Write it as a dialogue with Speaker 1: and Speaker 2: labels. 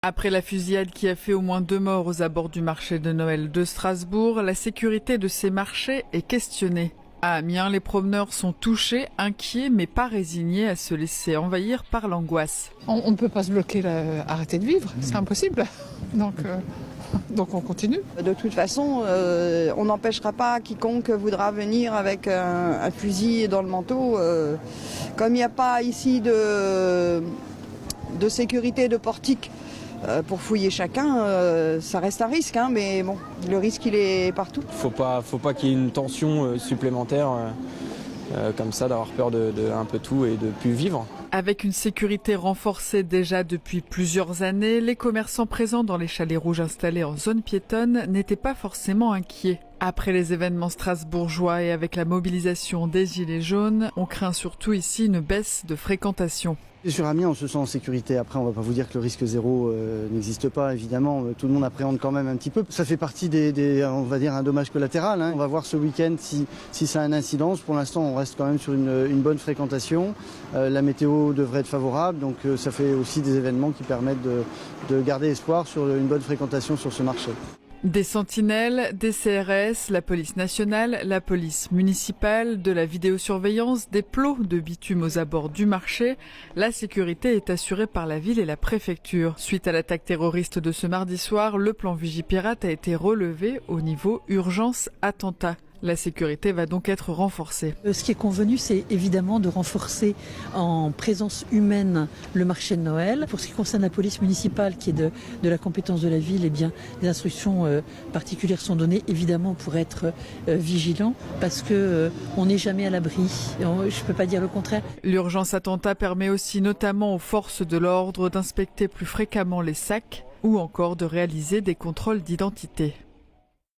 Speaker 1: Après la fusillade qui a fait au moins 2 morts aux abords du marché de Noël de Strasbourg, la sécurité de ces marchés est questionnée. À Amiens, les promeneurs sont touchés, inquiets, mais pas résignés à se laisser envahir par l'angoisse.
Speaker 2: On ne peut pas se bloquer, arrêter de vivre, c'est impossible. Donc on continue.
Speaker 3: De toute façon, on n'empêchera pas quiconque voudra venir avec un fusil dans le manteau. Comme il n'y a pas ici de sécurité, de portique pour fouiller chacun, ça reste un risque, hein, mais bon, le risque il est partout.
Speaker 4: Faut pas qu'il y ait une tension supplémentaire comme ça, d'avoir peur de un peu tout et de plus vivre.
Speaker 1: Avec une sécurité renforcée déjà depuis plusieurs années, les commerçants présents dans les chalets rouges installés en zone piétonne n'étaient pas forcément inquiets. Après les événements strasbourgeois et avec la mobilisation des Gilets jaunes, on craint surtout ici une baisse de fréquentation.
Speaker 5: Sur Amiens, on se sent en sécurité. Après, on ne va pas vous dire que le risque zéro n'existe pas, évidemment. Tout le monde appréhende quand même un petit peu. Ça fait partie on va dire, un dommage collatéral. Hein. On va voir ce week-end si ça a une incidence. Pour l'instant, on reste quand même sur une bonne fréquentation. La météo devrait être favorable, donc ça fait aussi des événements qui permettent de garder espoir sur une bonne fréquentation sur ce marché.
Speaker 1: Des sentinelles, des CRS, la police nationale, la police municipale, de la vidéosurveillance, des plots de bitume aux abords du marché. La sécurité est assurée par la ville et la préfecture. Suite à l'attaque terroriste de ce mardi soir, le plan Vigipirate a été relevé au niveau urgence attentat. La sécurité va donc être renforcée.
Speaker 6: Ce qui est convenu, c'est évidemment de renforcer en présence humaine le marché de Noël. Pour ce qui concerne la police municipale, qui est de la compétence de la ville, eh bien, des instructions particulières sont données, évidemment, pour être vigilant, parce que on n'est jamais à l'abri. Je ne peux pas dire le contraire.
Speaker 1: L'urgence attentat permet aussi notamment aux forces de l'ordre d'inspecter plus fréquemment les sacs ou encore de réaliser des contrôles d'identité.